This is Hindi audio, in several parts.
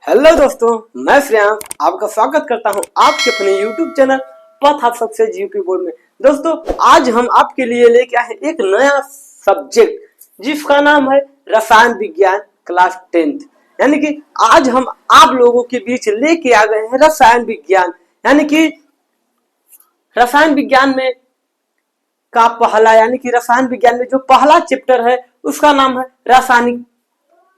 हेलो दोस्तों, मैं श्रेयांश आपका स्वागत करता हूं आपके अपने YouTube चैनल पथ आप सक्सेस यूपी बोर्ड में। दोस्तों, आज हम आपके लिए लेके आए हैं एक नया सब्जेक्ट जिसका नाम है रसायन विज्ञान क्लास 10th। यानी कि आज हम आप लोगों के बीच लेके आ गए हैं रसायन विज्ञान। यानी कि रसायन विज्ञान में का पहला यानी कि रसायन विज्ञान में जो पहला चैप्टर है उसका नाम है रासायनिक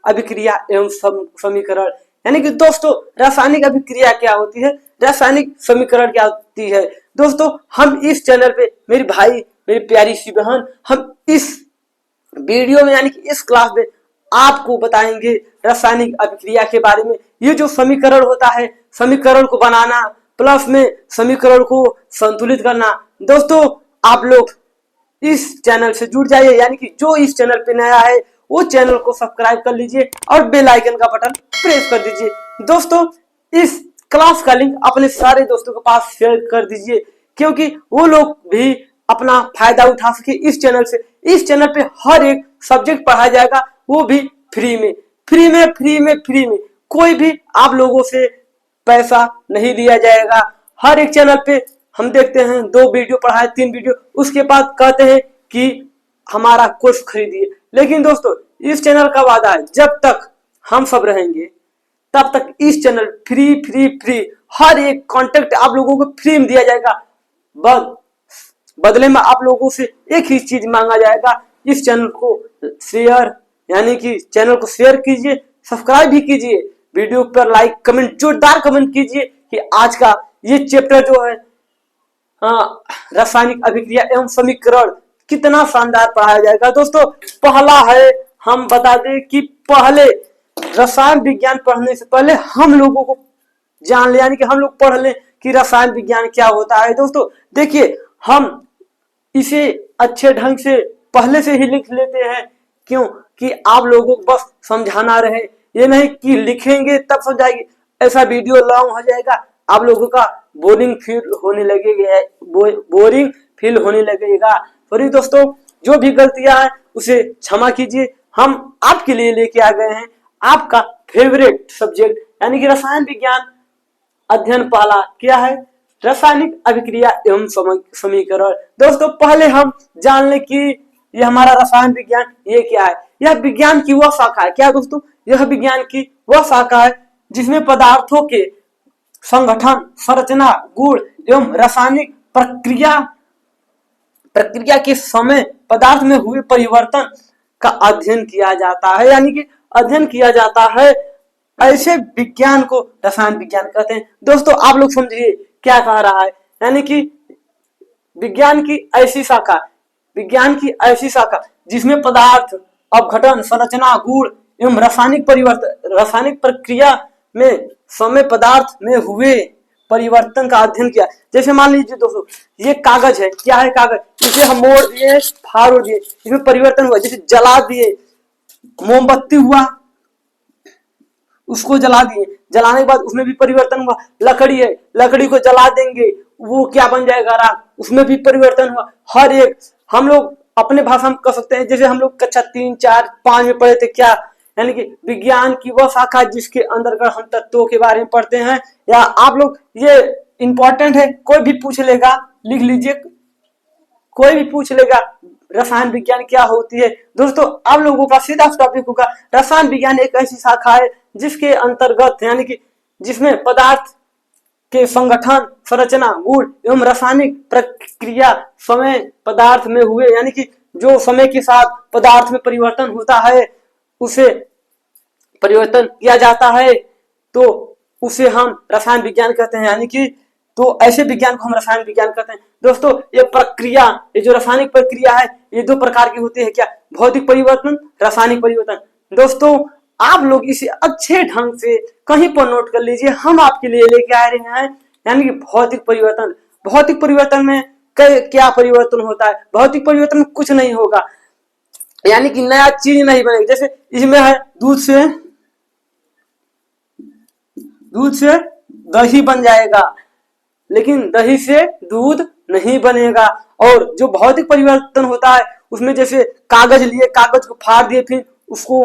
अभिक्रिया एवं समीकरण। यानी कि दोस्तों, रासायनिक अभिक्रिया क्या होती है, रासायनिक समीकरण क्या होती है। दोस्तों, हम इस चैनल पे मेरी भाई मेरी प्यारी सी बहन हम इस वीडियो में यानी कि इस क्लास में आपको बताएंगे रासायनिक अभिक्रिया के बारे में। ये जो समीकरण होता है, समीकरण को बनाना प्लस में समीकरण को संतुलित करना। दोस्तों, आप लोग इस चैनल से जुड़ जाइए। यानी कि जो इस चैनल पे नया है वो चैनल को सब्सक्राइब कर लीजिए और बेल आइकन का बटन प्रेस कर दीजिए। दोस्तों, इस क्लास का लिंक अपने सारे दोस्तों के पास शेयर कर दीजिए, क्योंकि वो लोग भी अपना फायदा उठा सके इस चैनल से। इस चैनल पे हर एक सब्जेक्ट पढ़ाया जाएगा, वो भी फ्री में फ्री में फ्री में फ्री में। कोई भी आप लोगों से पैसा नहीं लिया जाएगा। हर एक चैनल पे हम देखते हैं 2 वीडियो पढ़ाए, 3 वीडियो, उसके बाद कहते हैं कि हमारा कोर्स खरीदिए। लेकिन दोस्तों, इस चैनल का वादा है जब तक हम सब रहेंगे तब तक इस चैनल फ्री फ्री फ्री हर एक कंटेंट आप लोगों को फ्री में दिया जाएगा। बदले में आप लोगों से एक ही चीज मांगा जाएगा, इस चैनल को शेयर यानी कि चैनल को शेयर कीजिए, सब्सक्राइब भी कीजिए, वीडियो पर लाइक कमेंट जोरदार कमेंट कीजिए कि आज का ये चैप्टर जो है रासायनिक अभिक्रिया एवं समीकरण कितना शानदार पढ़ाया जाएगा। दोस्तों, पहला है, हम बता दें कि पहले रसायन विज्ञान पढ़ने से पहले हम लोगों को जान ले यानी कि हम लोग पढ़ लें कि रसायन विज्ञान क्या होता है। दोस्तों देखिए, हम इसे अच्छे ढंग से पहले से ही लिख लेते हैं, क्यों कि आप लोगों को बस समझाना रहे, ये नहीं कि लिखेंगे तब समझाएंगे, ऐसा वीडियो लॉन्ग हो जाएगा, आप लोगों का बोरिंग फील होने लगेगा। सॉरी दोस्तों, जो भी गलतियां हैं उसे क्षमा कीजिए। हम आपके लिए लेके आ गए हैं आपका फेवरेट सब्जेक्ट यानी कि रसायन विज्ञान अध्ययन पहला क्या है, रासायनिक अभिक्रिया एवं समीकरण। दोस्तों, पहले हम जान लें कि ये हमारा रसायन विज्ञान ये क्या है। यह विज्ञान की वह शाखा है, क्या दोस्तों, यह विज्ञान की वह शाखा है जिसमें पदार्थों के संगठन, संरचना, गुण एवं रासायनिक प्रक्रिया के समय पदार्थ में हुए परिवर्तन का अध्ययन किया जाता है। यानी कि अध्ययन किया जाता है, ऐसे विज्ञान को रसायन विज्ञान कहते हैं। दोस्तों, आप लोग समझिए क्या कह रहा है, यानी कि विज्ञान की ऐसी शाखा जिसमें पदार्थ, अपघटन, संरचना, गुण एवं रासायनिक प्रक्रिया में समय पदार्थ में हुए परिवर्तन का अध्ययन किया। जैसे मान लीजिए दोस्तों, ये कागज है, क्या है कागज, इसे हम मोड़ दिए, फाड़ दिए, इसमें परिवर्तन हुआ। जैसे जला दिए, मोमबत्ती हुआ, उसको जला दिए, जलाने के बाद उसमें भी परिवर्तन हुआ। लकड़ी है, लकड़ी को जला देंगे, वो क्या बन जाएगा, राख, उसमें भी परिवर्तन हुआ। हर एक हम लोग अपने भाषा में कह सकते हैं, जैसे हम लोग कक्षा 3, 4, 5 में पढ़े थे, क्या यानी कि विज्ञान की वह शाखा जिसके अंतर्गत हम तत्वों के बारे में पढ़ते हैं। या आप लोग, ये इंपॉर्टेंट है, कोई भी पूछ लेगा, लिख लीजिए, कोई भी पूछ लेगा रसायन विज्ञान क्या होती है। दोस्तों, आप लोगों का सीधा टॉपिक होगा, रसायन विज्ञान एक ऐसी शाखा है जिसके अंतर्गत यानी कि जिसमें पदार्थ के संगठन, संरचना, गुण एवं रासायनिक प्रक्रिया समय पदार्थ में हुए यानी कि जो समय के साथ पदार्थ में परिवर्तन होता है उसे परिवर्तन किया जाता है, तो उसे हम रसायन विज्ञान कहते हैं। यानी कि तो ऐसे विज्ञान को हम रसायन विज्ञान कहते हैं। दोस्तों, ये प्रक्रिया, ये जो रासायनिक प्रक्रिया है, ये 2 प्रकार की होती है, क्या, भौतिक परिवर्तन, रासायनिक परिवर्तन। दोस्तों, आप लोग इसे अच्छे ढंग से कहीं पर नोट कर लीजिए, हम आपके लिए लेके आ रहे हैं यानी कि भौतिक परिवर्तन। भौतिक परिवर्तन में क्या परिवर्तन होता है, भौतिक परिवर्तन में कुछ नहीं होगा, यानी कि नया चीज नहीं बनेगी। जैसे इसमें है दूध से दही बन जाएगा, लेकिन दही से दूध नहीं बनेगा। और जो भौतिक परिवर्तन होता है उसमें जैसे कागज लिए, कागज को फाड़ दिए, फिर उसको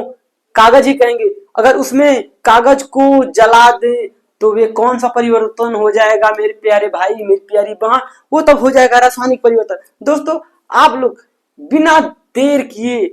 कागज ही कहेंगे। अगर उसमें कागज को जला दे तो वे कौन सा परिवर्तन हो जाएगा मेरे प्यारे भाई, मेरी प्यारी बहन? वो तब हो जाएगा रासायनिक परिवर्तन। दोस्तों, आप लोग बिना देर किए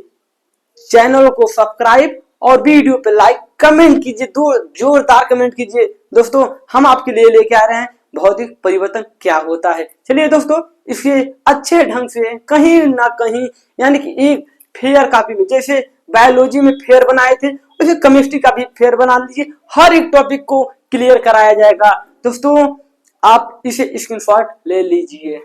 चैनल को सब्सक्राइब और वीडियो पे लाइक कमेंट कीजिए, दो जोरदार कमेंट कीजिए। दोस्तों, हम आपके लिए लेके आ रहे हैं भौतिक परिवर्तन क्या होता है। चलिए दोस्तों, इसके अच्छे ढंग से कहीं ना कहीं यानी कि एक फेयर कॉपी में, जैसे बायोलॉजी में फेयर बनाए थे वैसे केमिस्ट्री का भी फेयर बना लीजिए। हर एक टॉपिक को क्लियर कराया जाएगा। दोस्तों, आप इसे स्क्रीनशॉट ले लीजिए।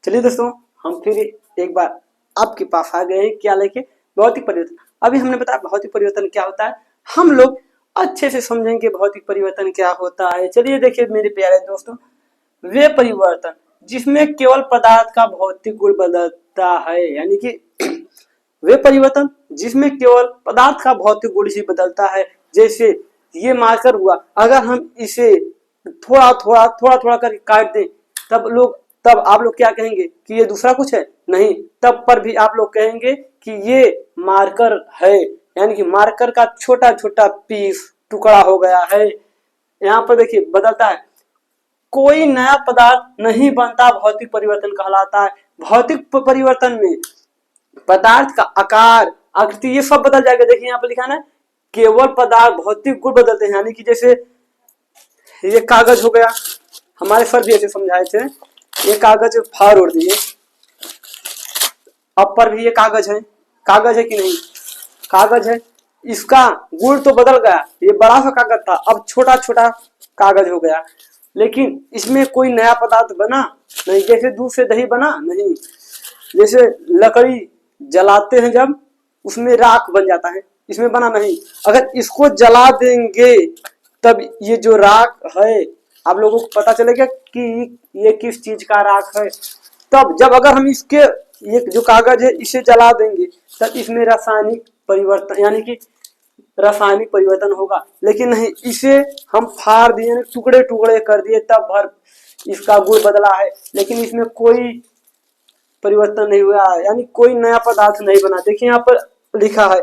चलिए दोस्तों, हम फिर एक बार आपके पास आ गए हैं क्या लेके, भौतिक परिवर्तन। अभी हमने बताया भौतिक परिवर्तन क्या होता है, हम लोग अच्छे से समझेंगे भौतिक परिवर्तन क्या होता है। चलिए देखिए मेरे प्यारे दोस्तों, वे परिवर्तन जिसमें केवल पदार्थ का भौतिक गुण बदलता है, यानी कि वे परिवर्तन जिसमें केवल पदार्थ का भौतिक गुण ही बदलता है। जैसे ये मार्कर हुआ, अगर हम इसे थोड़ा थोड़ा करके काट दें तब आप लोग क्या कहेंगे कि ये दूसरा कुछ है? नहीं, तब पर भी आप लोग कहेंगे कि ये मार्कर है, यानी कि मार्कर का छोटा छोटा पीस टुकड़ा हो गया है। यहाँ पर देखिए बदलता है, कोई नया पदार्थ नहीं बनता, भौतिक परिवर्तन कहलाता है। भौतिक परिवर्तन में पदार्थ का आकार, आकृति ये सब बदल जाएगा। देखिए यहाँ पर लिखा है ना, केवल पदार्थ भौतिक गुण बदलते हैं, यानी कि जैसे ये कागज हो गया, हमारे सर भी ऐसे समझाए थे, ये कागज फाड़ उड़ दिए, अब पर भी ये कागज है कि नहीं? कागज है, इसका गुण तो बदल गया, ये बड़ा सा कागज था अब छोटा छोटा कागज हो गया, लेकिन इसमें कोई नया पदार्थ बना नहीं। जैसे दूध से दही बना नहीं, जैसे लकड़ी जलाते हैं जब उसमें राख बन जाता है, इसमें बना नहीं। अगर इसको जला देंगे तब ये जो राख है आप लोगों को पता चलेगा कि ये किस चीज का राख है। तब जब अगर हम इसके ये जो कागज है इसे जला देंगे तब इसमें रासायनिक परिवर्तन यानी कि रासायनिक परिवर्तन होगा। लेकिन नहीं, इसे हम फाड़ दिए, टुकड़े टुकड़े कर दिए, तब भर इसका गुण बदला है, लेकिन इसमें कोई परिवर्तन नहीं हुआ, यानी कोई नया पदार्थ नहीं बना। देखिए यहाँ पर लिखा है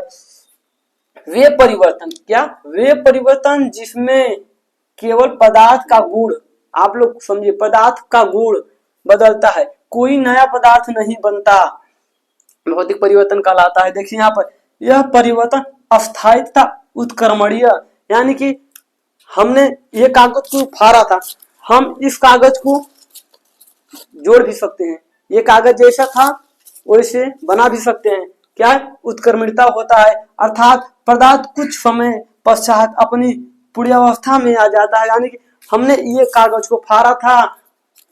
वे परिवर्तन, क्या? वे परिवर्तन जिसमें केवल पदार्थ का गुण, आप लोग समझिए, पदार्थ का गुण बदलता है, कोई नया पदार्थ नहीं बनता, भौतिक परिवर्तन कहलाता है। देखिए यहाँ पर यह परिवर्तन अस्थायी तथा उत्क्रमणीय, यानी कि हमने ये कागज को फाड़ा था, हम इस कागज को जोड़ भी सकते हैं, ये कागज जैसा था वैसे बना भी सकते हैं। क्या उत्क्रमणीयता होता है, अर्थात पदार्थ कुछ समय पश्चात अपनी पूर्वावस्था में आ जाता है, यानी कि हमने ये कागज को फाड़ा था,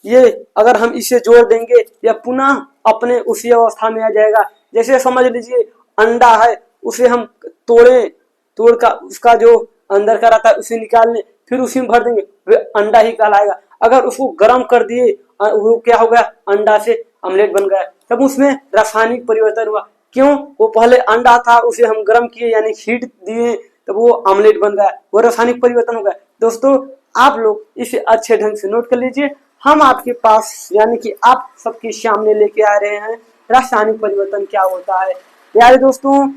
ये अगर हम इसे जोड़ देंगे या पुनः अपने उसी अवस्था में आ जाएगा। जैसे समझ लीजिए अंडा है, उसे हम तोड़कर उसका जो अंदर का रहता है उसे निकाल लें, फिर उसी में भर देंगे, वे अंडा ही कहलाएगा। अगर उसको गर्म कर दिए वो क्या हो गया, अंडा से ऑमलेट बन गया, तब उसमें रासायनिक परिवर्तन हुआ। क्यों? वो पहले अंडा था, उसे हम गर्म किए यानी हीट दिए, तब वो ऑमलेट बन गया, वो रासायनिक परिवर्तन हो गया। दोस्तों, आप लोग इसे अच्छे ढंग से नोट कर लीजिए। हम आपके पास यानी कि आप सबके सामने लेके आ रहे हैं रासायनिक परिवर्तन क्या होता है। यार दोस्तों,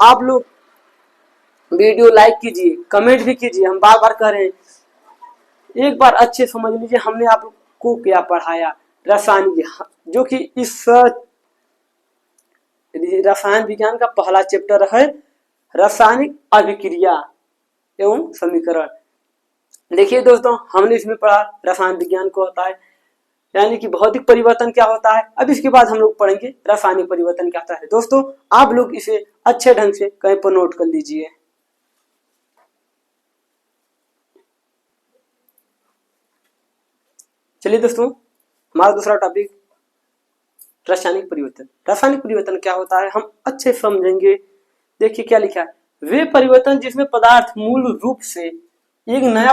आप लोग वीडियो लाइक कीजिए, कमेंट भी कीजिए, हम बार बार कह रहे हैं, एक बार अच्छे समझ लीजिए हमने आपको क्या पढ़ाया। रासायनिक, जो कि इस रसायन विज्ञान का पहला चैप्टर है, रासायनिक अभिक्रिया एवं समीकरण। देखिए दोस्तों, हमने इसमें पढ़ा रसायन विज्ञान को होता है, यानी कि भौतिक परिवर्तन क्या होता है। अब इसके बाद हम लोग पढ़ेंगे रासायनिक परिवर्तन क्या होता है। दोस्तों, आप लोग इसे अच्छे ढंग से कहीं पर नोट कर लीजिए। चलिए दोस्तों, हमारा दूसरा टॉपिक रासायनिक परिवर्तन। रासायनिक परिवर्तन क्या होता है हम अच्छे समझेंगे। देखिए क्या लिखा है, वे परिवर्तन जिसमें पदार्थ मूल रूप से एक नए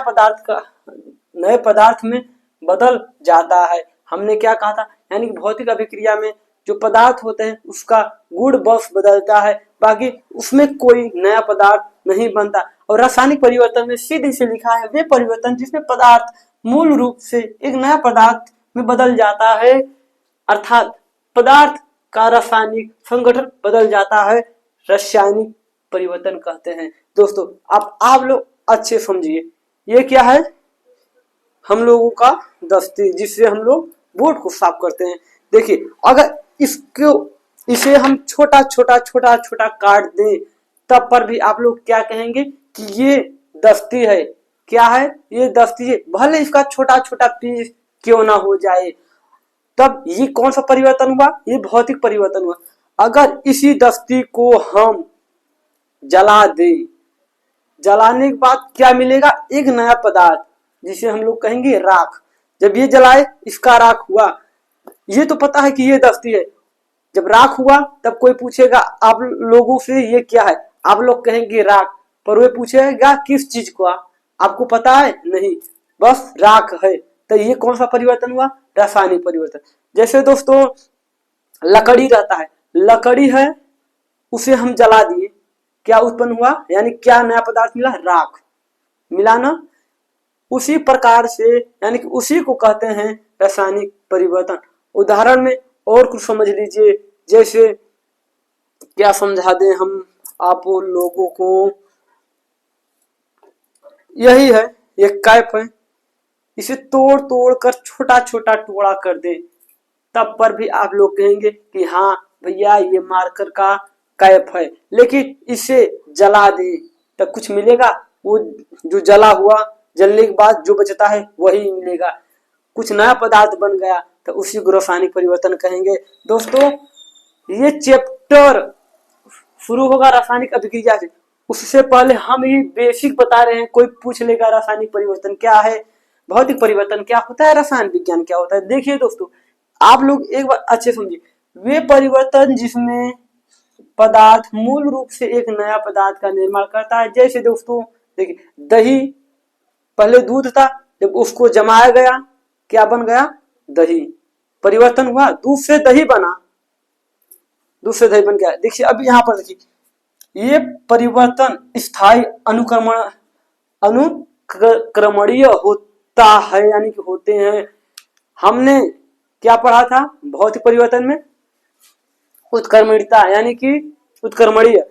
पदार्थ में बदल जाता है। हमने क्या कहा था, यानी कि भौतिक अभिक्रिया में जो पदार्थ होते हैं उसका गुण बस बदलता है, बाकी उसमें कोई नया पदार्थ नहीं बनता। और रासायनिक परिवर्तन में सीधे से लिखा है वे परिवर्तन जिसमें पदार्थ मूल रूप से एक नया पदार्थ में बदल जाता है, अर्थात पदार्थ का रासायनिक संगठन बदल जाता है, रासायनिक परिवर्तन कहते हैं। दोस्तों अब आप लोग अच्छे समझिए, ये क्या है, हम लोगों का दस्ती जिससे हम लोग बोर्ड को साफ करते हैं। देखिए अगर इसे हम छोटा छोटा छोटा छोटा काट दें तब पर भी आप लोग क्या कहेंगे कि ये दस्ती है। क्या है, ये दस्ती है, भले इसका छोटा छोटा पीस क्यों ना हो जाए। तब ये कौन सा परिवर्तन हुआ, ये भौतिक परिवर्तन हुआ। अगर इसी दस्ती को हम जला दें, जलाने के बाद क्या मिलेगा, एक नया पदार्थ जिसे हम लोग कहेंगे राख। जब ये जलाए इसका राख हुआ, ये तो पता है कि ये दस्ती है। जब राख हुआ तब कोई पूछेगा आप लोगों से ये क्या है, आप लोग कहेंगे राख, पर वे पूछेगा किस चीज को, आपको पता है नहीं, बस राख है। तो ये कौन सा परिवर्तन हुआ, रासायनिक परिवर्तन। जैसे दोस्तों लकड़ी रहता है, लकड़ी है उसे हम जला दिए, क्या उत्पन्न हुआ, यानी क्या नया पदार्थ मिला, राख मिला ना। उसी प्रकार से यानी कि उसी को कहते हैं रासायनिक परिवर्तन। उदाहरण में और कुछ समझ लीजिए, जैसे क्या समझा दें हम आप लोगों को, यही है, ये कैप है, इसे तोड़ तोड़ कर छोटा छोटा टुकड़ा कर दे तब पर भी आप लोग कहेंगे कि हाँ भैया ये मार्कर का कैप है। लेकिन इसे जला दे तो कुछ मिलेगा, वो जो जला हुआ, जलने के बाद जो बचता है वही मिलेगा। कुछ नया पदार्थ बन गया तो उसी को रासायनिक परिवर्तन कहेंगे। दोस्तों ये चैप्टर शुरू होगा रासायनिक अभिक्रिया से, उससे पहले हम ये बेसिक बता रहे हैं। कोई पूछ लेगा रासायनिक परिवर्तन क्या है, भौतिक परिवर्तन क्या होता है, रसायन विज्ञान क्या होता है। देखिए दोस्तों आप लोग एक बार अच्छे समझिए, वे परिवर्तन जिसमें पदार्थ मूल रूप से एक नया पदार्थ का निर्माण करता है। जैसे दोस्तों देखिए दही, पहले दूध था, जब उसको जमाया गया क्या बन गया, दही। परिवर्तन हुआ, दूध से दही बना, दूध से दही बन गया। देखिए अब यहाँ पर देखिए, ये परिवर्तन स्थायी अनुक्रमणीय होता है, यानी कि होते हैं। हमने क्या पढ़ा था भौतिक परिवर्तन में, उत्क्रमणीयता, यानी कि उत्क्रमणीय,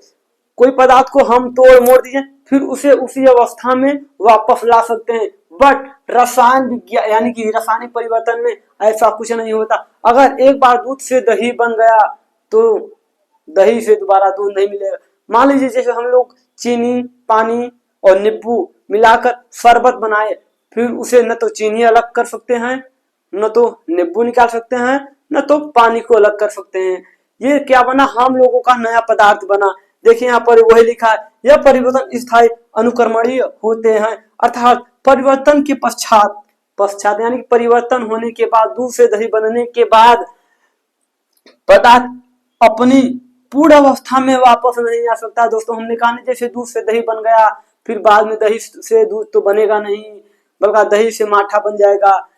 कोई पदार्थ को हम तोड़ मोड़ दीजिए फिर उसे उसी अवस्था में वापस ला सकते हैं। बट रसायन विज्ञान यानी कि रासायनिक परिवर्तन में ऐसा कुछ नहीं होता। अगर एक बार दूध से दही बन गया तो दही से दोबारा दूध नहीं मिलेगा। मान लीजिए जैसे हम लोग चीनी, पानी और नींबू मिलाकर शरबत बनाए, फिर उसे न तो चीनी अलग कर सकते हैं, न तो नींबू निकाल सकते हैं, न तो पानी को अलग कर सकते हैं। ये क्या बना, हम लोगों का नया पदार्थ बना। देखिए यहाँ पर वही लिखा है, यह परिवर्तन स्थायी अनुक्रमणीय होते हैं। अर्थात परिवर्तन के पश्चात यानी परिवर्तन होने के बाद, दूध से दही बनने के बाद पदार्थ अपनी पूर्ण अवस्था में वापस नहीं आ सकता। दोस्तों हमने कहा जैसे दूध से दही बन गया, फिर बाद में दही से दूध तो बनेगा नहीं, बल्कि दही से माठा बन जाएगा।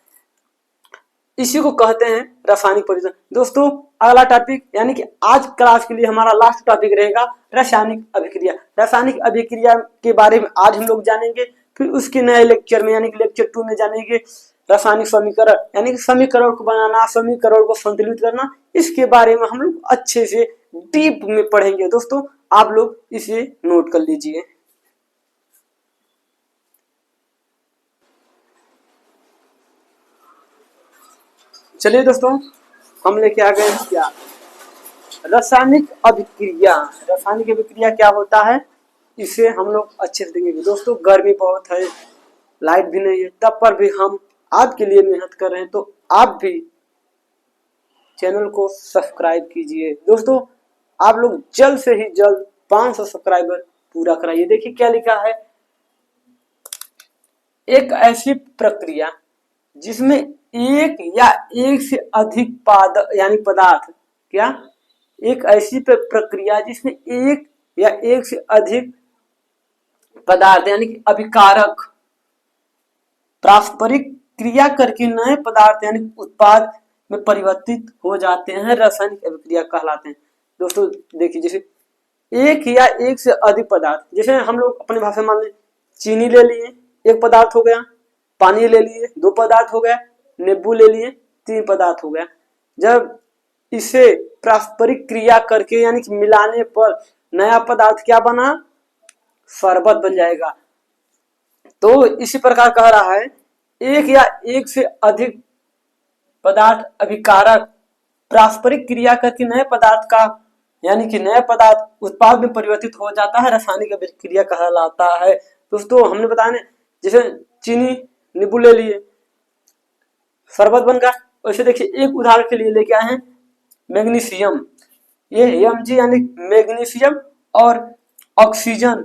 इसी को कहते हैं रासायनिक परिवर्तन। दोस्तों अगला टॉपिक यानी कि आज क्लास के लिए हमारा लास्ट टॉपिक रहेगा रासायनिक अभिक्रिया। रासायनिक अभिक्रिया के बारे में आज हम लोग जानेंगे, फिर उसके नए लेक्चर में यानी कि लेक्चर 2 में जानेंगे रासायनिक समीकरण, यानी कि समीकरण को बनाना, समीकरण को संतुलित करना। इसके बारे में हम लोग अच्छे से डीप में पढ़ेंगे। दोस्तों आप लोग इसे नोट कर लीजिए। चलिए दोस्तों हम लेके आ गए क्या, रासायनिक अभिक्रिया। रासायनिक अभिक्रिया क्या होता है इसे हम लोग अच्छे से देखेंगे। दोस्तों गर्मी बहुत है, लाइट भी नहीं है, तब पर भी हम आपके लिए मेहनत कर रहे हैं, तो आप भी चैनल को सब्सक्राइब कीजिए। दोस्तों आप लोग जल्द से ही जल्द 500 सब्सक्राइबर पूरा कराइए। देखिए क्या लिखा है, एक ऐसी प्रक्रिया जिसमें एक या एक से अधिक यानी पदार्थ, क्या, एक ऐसी प्रक्रिया जिसमें एक या एक से अधिक पदार्थ यानी कि अभिकारक पारस्परिक क्रिया करके नए पदार्थ यानी उत्पाद में परिवर्तित हो जाते हैं, रासायनिक अभिक्रिया कहलाते हैं। दोस्तों देखिए जैसे एक या एक से अधिक पदार्थ, जैसे हम लोग अपनी भाषा में मान लें चीनी ले लिए, एक पदार्थ हो गया, पानी ले लिए, 2 पदार्थ हो गया, नींबू ले लिए, 3 पदार्थ हो गया। जब इसे पारस्परिक क्रिया करके यानी कि मिलाने पर नया पदार्थ क्या बना, शरबत बन जाएगा। तो इसी प्रकार कह रहा है एक या एक से अधिक पदार्थ अभिकारक पारस्परिक क्रिया करके नए पदार्थ का यानी कि नया पदार्थ उत्पाद में परिवर्तित हो जाता है, रासायनिक अभिक्रिया कहलाता है। दोस्तों हमने बताया जैसे चीनी नींबू ले लिए, शरबत बन गया। वैसे देखिए एक उदाहरण के लिए लेके आए हैं मैग्नीशियम। ये Mg यानी मैग्नीशियम और ऑक्सीजन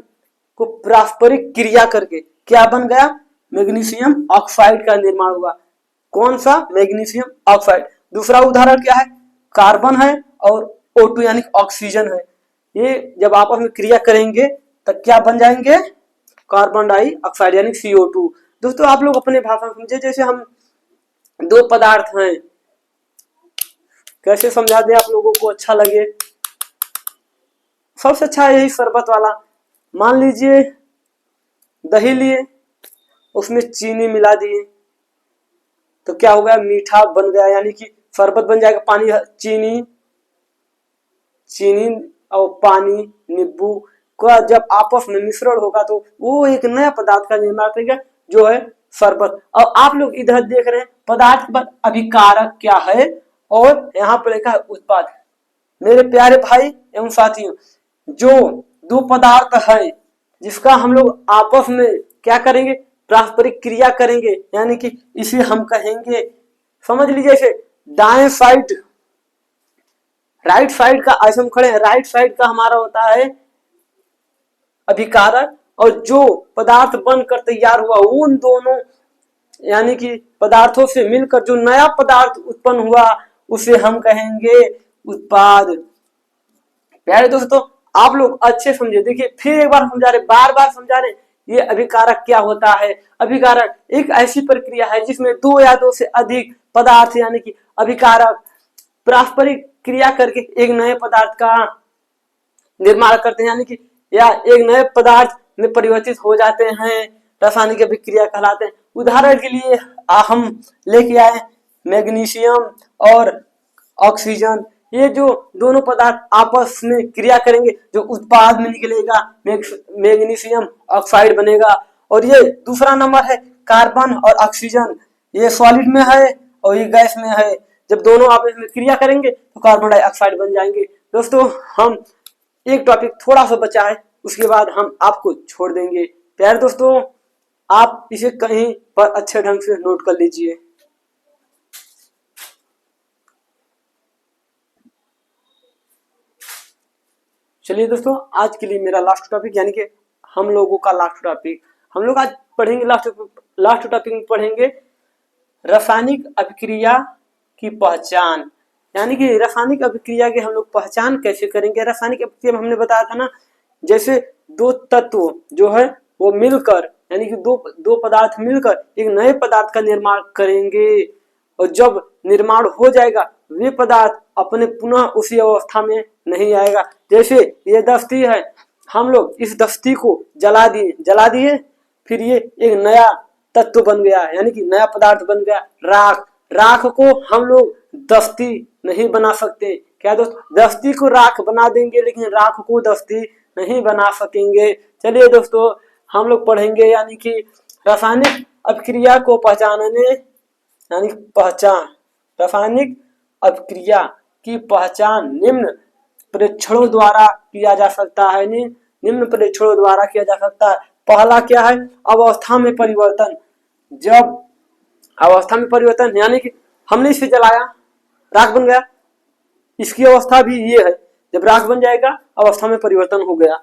को पारस्परिक क्रिया करके क्या बन गया, मैग्नीशियम ऑक्साइड का निर्माण हुआ। कौन सा, मैग्नीशियम ऑक्साइड। दूसरा उदाहरण क्या है, कार्बन है और O2 यानी ऑक्सीजन है। ये जब आपस में क्रिया करेंगे तब क्या बन जाएंगे, कार्बन डाइऑक्साइड यानी CO2। दोस्तों आप लोग अपने भाषा में समझे, जैसे हम दो पदार्थ हैं, कैसे समझा दें आप लोगों को अच्छा लगे। सबसे अच्छा यही शरबत वाला। मान लीजिए दही लिए, उसमें चीनी मिला दिए तो क्या हो गया, मीठा बन गया यानी कि शरबत बन जाएगा। पानी चीनी और पानी नींबू का जब आपस में मिश्रण होगा तो वो एक नया पदार्थ का निर्माण करेगा जो है शरबत। और आप लोग इधर देख रहे हैं पदार्थ पर अभिकारक क्या है और यहाँ पर लिखा है उत्पाद। मेरे प्यारे भाई एवं साथियों, जो दो पदार्थ है जिसका हम लोग आपस में क्या करेंगे, पारस्परिक क्रिया करेंगे, यानी कि इसे हम कहेंगे, समझ लीजिए जैसे दाएं साइड राइट साइड का, ऐसे हम खड़े हैं, राइट साइड का हमारा होता है अभिकारक और जो पदार्थ बनकर तैयार हुआ उन दोनों यानी कि पदार्थों से मिलकर जो नया पदार्थ उत्पन्न हुआ उसे हम कहेंगे उत्पाद। प्यारे दोस्तों आप लोग अच्छे समझे, देखिए फिर एक बार समझा रहे, बार बार समझा रहे, ये अभिकारक क्या होता है। अभिकारक एक ऐसी प्रक्रिया है जिसमें दो या दो से अधिक पदार्थ यानी कि अभिकारक पारस्परिक क्रिया करके एक नए पदार्थ का निर्माण करते हैं, यानी कि या एक नए पदार्थ में परिवर्तित हो जाते हैं, रासायनिक अभिक्रिया कहलाते हैं। उदाहरण के लिए हम लेके आए मैग्नीशियम और ऑक्सीजन। ये जो दोनों पदार्थ आपस में क्रिया करेंगे जो उत्पाद में निकलेगा मैग्नीशियम ऑक्साइड बनेगा। और ये दूसरा नंबर है कार्बन और ऑक्सीजन, ये सॉलिड में है और ये गैस में है। जब दोनों आपस में क्रिया करेंगे तो कार्बन डाइऑक्साइड बन जाएंगे। दोस्तों हम एक टॉपिक थोड़ा सा बचा है, उसके बाद हम आपको छोड़ देंगे। प्यारे दोस्तों आप इसे कहीं पर अच्छे ढंग से नोट कर लीजिए। चलिए दोस्तों आज के लिए मेरा लास्ट टॉपिक यानी कि हम लोगों का लास्ट टॉपिक, हम लोग आज पढ़ेंगे लास्ट टॉपिक में पढ़ेंगे रासायनिक अभिक्रिया की पहचान। यानी कि रासायनिक अभिक्रिया की हम लोग पहचान कैसे करेंगे। रासायनिक अभिक्रिया में हमने बताया था ना, जैसे दो तत्व जो है वो मिलकर यानी कि दो पदार्थ मिलकर एक नए पदार्थ का निर्माण करेंगे और जब निर्माण हो जाएगा वे पदार्थ अपने पुनः उसी अवस्था में नहीं आएगा। जैसे ये दस्ती है, हम लोग इस दस्ती को जला दिए फिर ये एक नया तत्व बन गया यानी कि नया पदार्थ बन गया राख। राख को हम लोग दस्ती नहीं बना सकते। क्या दोस्त, दस्ती को राख बना देंगे लेकिन राख को दस्ती नहीं बना सकेंगे। चलिए दोस्तों हम लोग पढ़ेंगे यानी कि रासायनिक अभिक्रिया को पहचानने यानी पहचान। रासायनिक अभिक्रिया की पहचान निम्न परीक्षणों द्वारा किया जा सकता है। निम्न परीक्षणों द्वारा किया जा सकता है। पहला क्या है, अवस्था में परिवर्तन। जब अवस्था में परिवर्तन यानी कि हमने इसे जलाया राख बन गया, इसकी अवस्था भी ये है, जब राख बन जाएगा अवस्था में परिवर्तन हो गया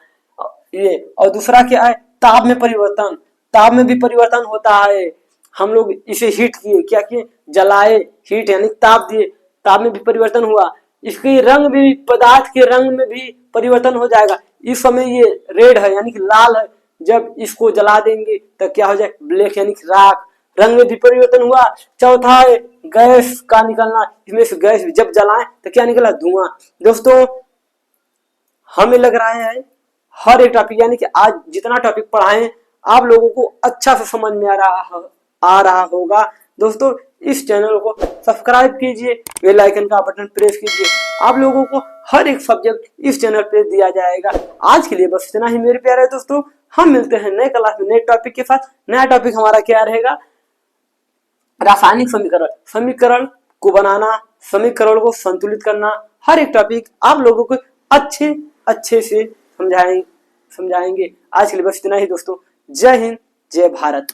ये। और दूसरा क्या है, ताप में परिवर्तन। ताप में भी परिवर्तन होता है। हम लोग इसे हीट किए, क्या किए, जलाए, हीट यानी ताप दिए, ताप में भी परिवर्तन हुआ। इसके रंग भी, पदार्थ के रंग में भी परिवर्तन हो जाएगा। इस समय ये रेड है यानी कि लाल है, जब इसको जला देंगे तो क्या हो जाए, ब्लैक यानी कि राख। रंग में भी परिवर्तन हुआ। चौथा है गैस का निकलना, इसमें से गैस जब जलाएं तो क्या निकला, धुआं। दोस्तों हमें लग रहा है हर एक टॉपिक यानी कि आज जितना टॉपिक पढ़ाएं आप लोगों को अच्छा से समझ में आ रहा होगा। दोस्तों इस चैनल को सब्सक्राइब कीजिए, बेल आइकन का बटन प्रेस कीजिए। आप लोगों को हर एक सब्जेक्ट इस चैनल पे दिया जाएगा। आज के लिए बस इतना ही मेरे प्यारे दोस्तों, हम मिलते हैं नए क्लास में नए टॉपिक के साथ। नया टॉपिक हमारा क्या रहेगा? रासायनिक समीकरण, समीकरण को बनाना, समीकरण को संतुलित करना, हर एक टॉपिक आप लोगों को अच्छे से समझाएंगे। आज के लिए बस इतना ही दोस्तों। जय हिंद, जय भारत।